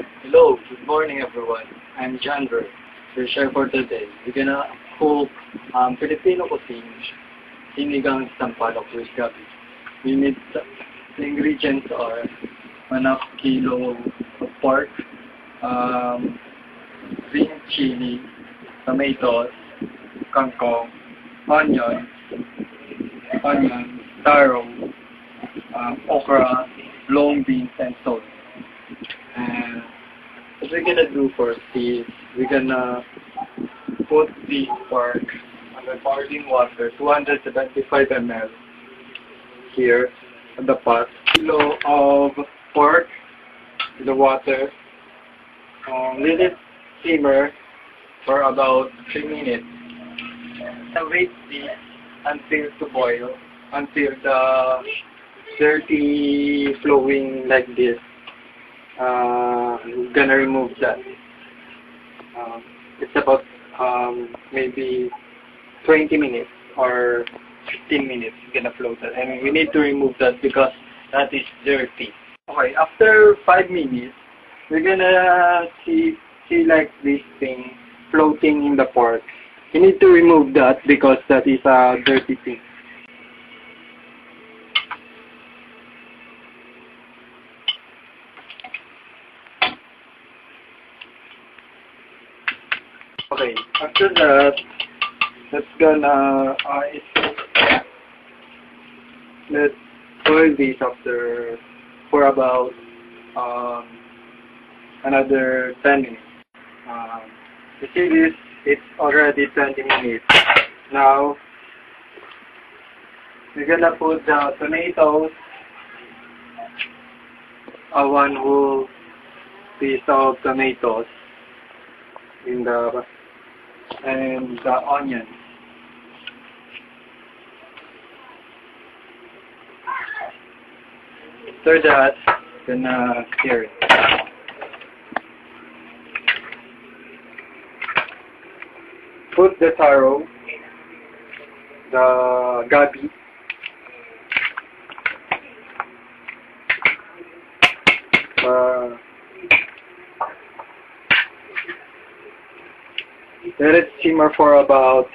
Hello, good morning everyone. I'm Jandro, your chef for today. We're gonna cook Filipino cuisine, sinigang sampalok with gabi. We need the ingredients are 1/2 kilo of pork, green chili, tomatoes, kangkong, onion, taro, okra, long beans, and salt. And what we're gonna do first is we're gonna put the pork under boiling water, 275 ml here in the pot. Kilo of pork in the water. Let it simmer for about 3 minutes. And wait this until to boil, until the dirty flowing like this. I'm gonna remove that. It's about maybe 20 minutes or 15 minutes gonna float that, and we need to remove that because that is dirty. Okay, after 5 minutes, we're gonna see like this thing floating in the pork. You need to remove that because that is a dirty thing. Okay, after that, let's boil this after for about another 10 minutes. You see this, it's already 20 minutes. Now, we're gonna put the tomatoes, one whole piece of tomatoes in the and the onions. After that, gonna stir it. Put the taro, the gabi, let it simmer for about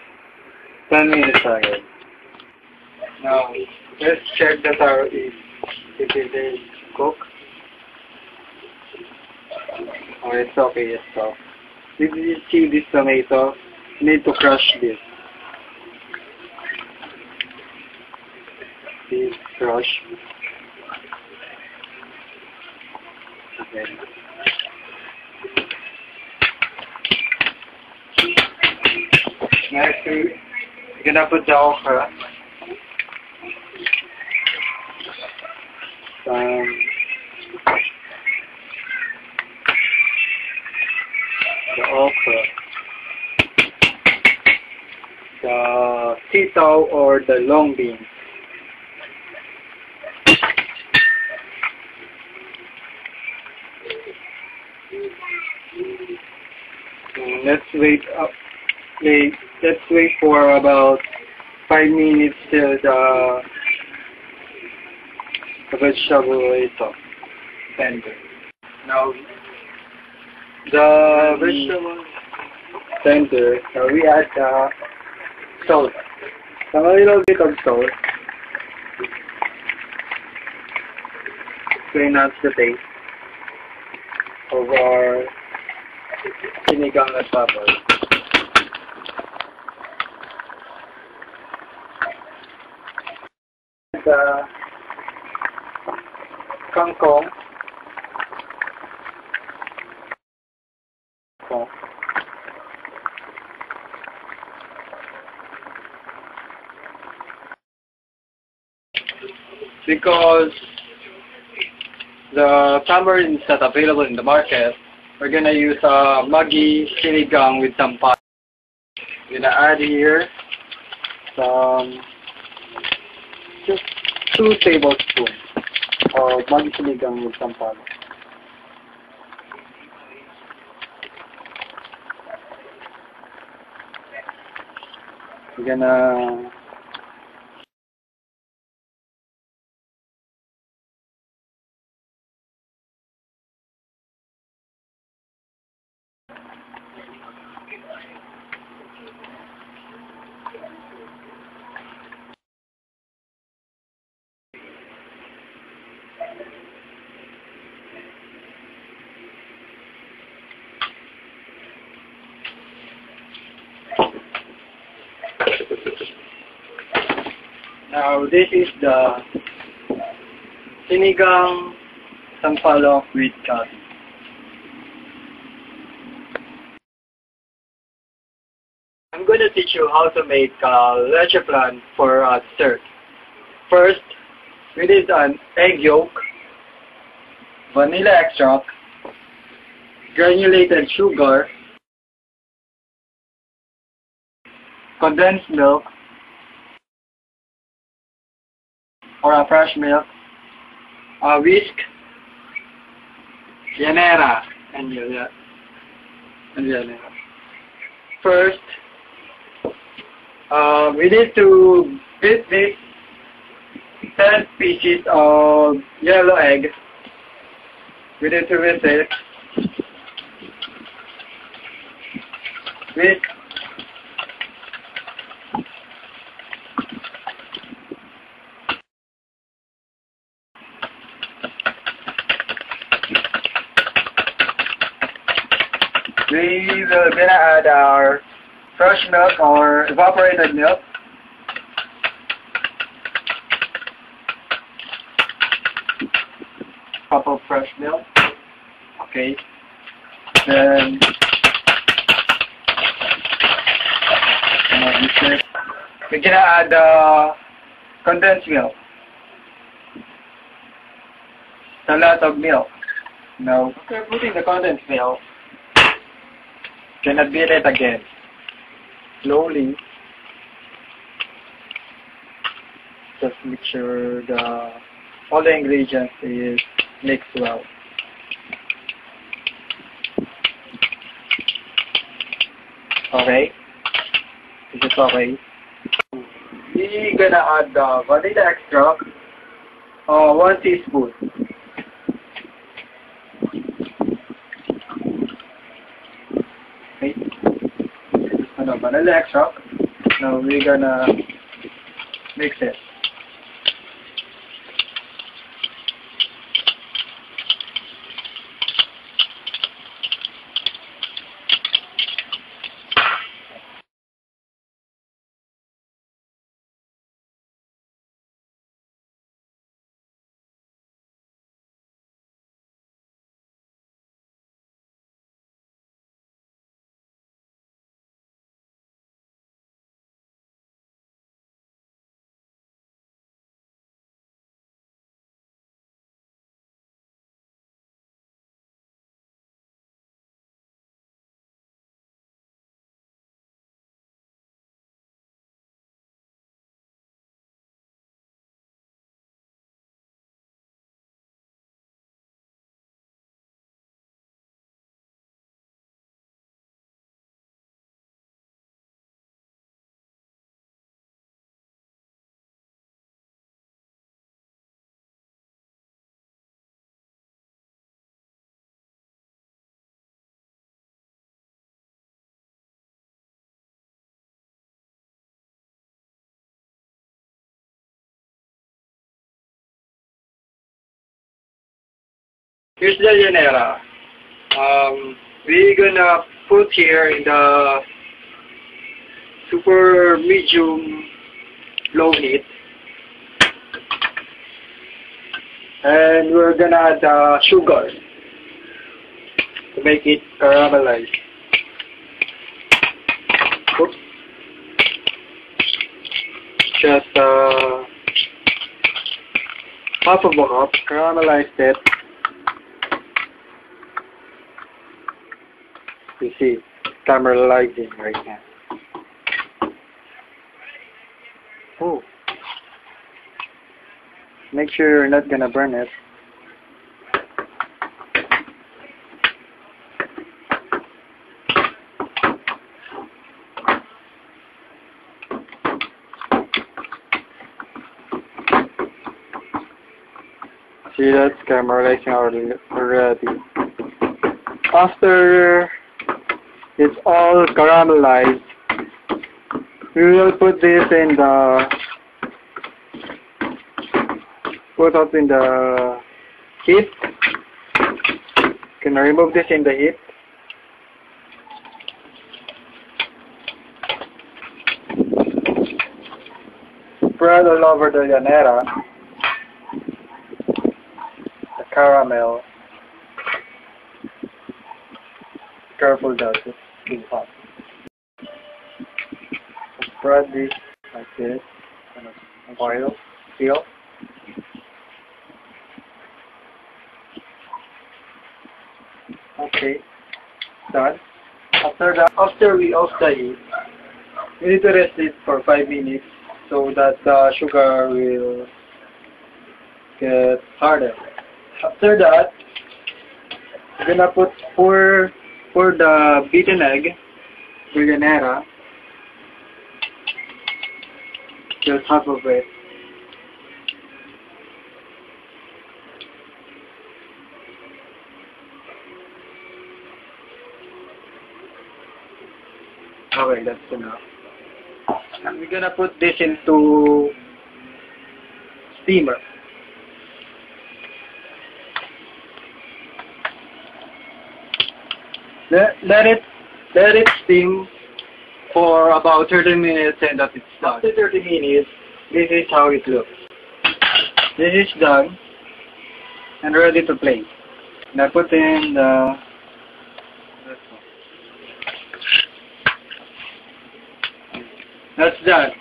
10 minutes again. Now, let's check the taro if it is cooked. Oh, it's okay, it's soft. Did you see this tomato? You need to crush this. Please crush. Okay. Next, we're gonna put the okra. The okra, the sitaw or the long beans. Let's wait for about 5 minutes till the vegetable is tender. Now, the vegetable tender, we add salt. A little bit of salt to enhance the taste of our sinigang at baboy. The kangkong. Because the tamarind is not available in the market, we're gonna use Maggi sinigang with some pot. We're gonna add here some just 2 tablespoons of Maggi sinigang with some pot. We're gonna Now this is the sinigang sampalok with curry. I'm going to teach you how to make leche flan for dessert. First, we need an egg yolk, vanilla extract, granulated sugar, condensed milk, or a fresh milk, a whisk, llanera, and llanera. First, we need to beat this 10 pieces of yellow egg. We need to whisk it. Whisk. We will gonna add our fresh milk or evaporated milk. Cup of fresh milk. Okay. Then we're gonna add condensed milk. A lot of milk. Now after putting the condensed milk, gonna beat it again. Slowly. Just make sure all the ingredients is mixed well. Okay? Is it okay? We're gonna add the vanilla extract, 1 teaspoon. Okay? Vanilla extract. Now we're gonna mix it. Here's the llanera. We're gonna put here in the super medium low heat, and we're gonna add sugar to make it caramelize. Oops. Just half of a cup, caramelized it. You see, caramelizing right now. Oh, make sure you're not gonna burn it. See, that's caramelizing already. After it's all caramelized, we will put this in the heat. Can I remove this in the heat? spread all over the llanera the caramel. Careful that it's too hot. Spread this like this, kind of oil, seal. Okay, done. After we off the heat, we need to rest it for 5 minutes so that the sugar will get harder. After that, we're gonna pour the beaten egg, the llanera, just half of it. Okay, that's enough. And we're gonna put this into steamer. Let it steam for about 30 minutes and that it's done. After 30 minutes, this is how it looks. This is done and ready to plate. Now put in the that's done.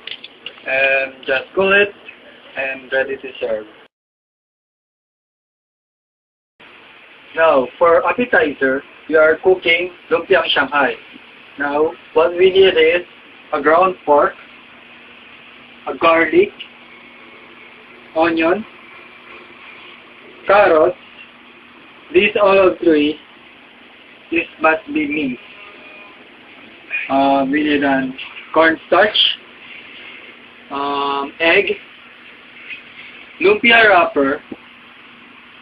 And just cool it and ready to serve. Now, for appetizer, we are cooking lumpiang Shanghai. Now, what we need is a ground pork, a garlic, onion, carrots. These all three, this must be minced. We need an cornstarch, egg, lumpia wrapper,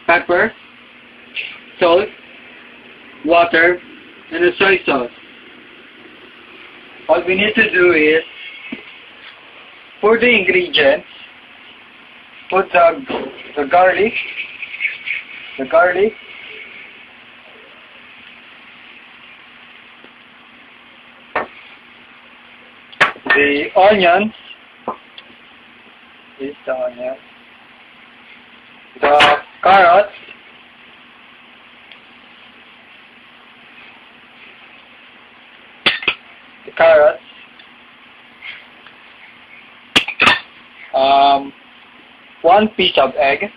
pepper, salt, water, and a soy sauce. All we need to do is pour the ingredients, put the garlic, the onions, this is the onion, the carrots, one piece of egg,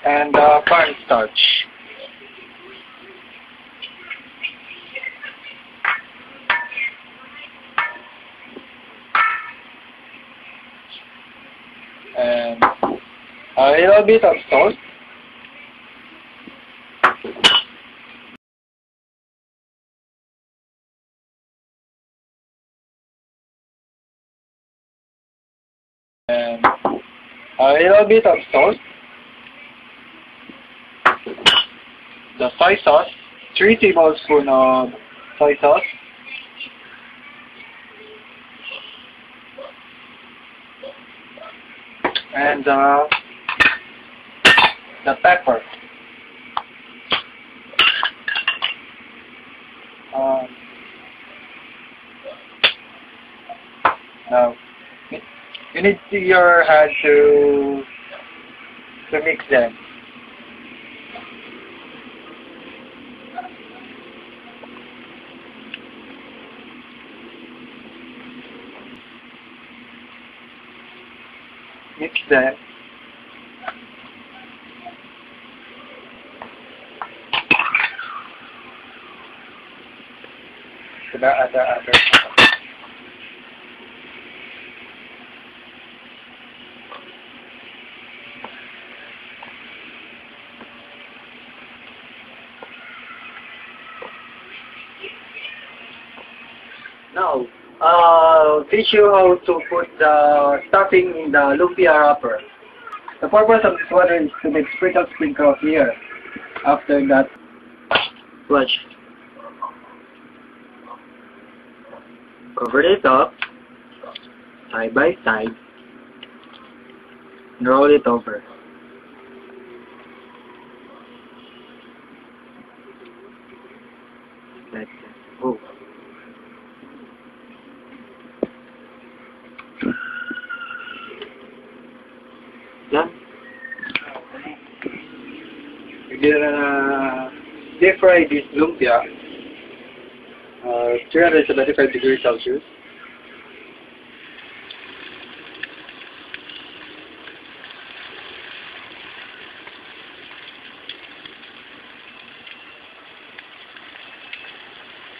and cornstarch. And a little bit of salt. And a little bit of salt. The soy sauce, 3 tablespoons of soy sauce. And the pepper. Now, you need your hand to mix them. Mix them. Sudah ada. Now, teach you how to put the stuffing in the lumpia wrapper. The purpose of this one is to make sprinkle here. After that, watch. Cover it up, side by side, and roll it over. Like that. Oh. deep fry this lumpia. 375 degrees Celsius.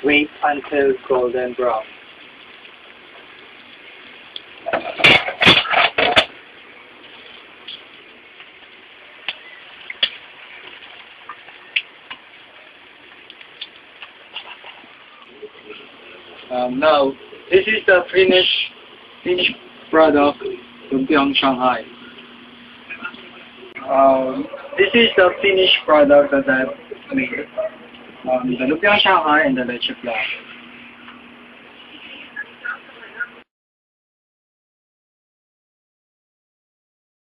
Wait until golden brown. Now, this is the finished product, Lumpiang Shanghai. This is the finished product that I've made. The Lumpiang Shanghai and the leche flan.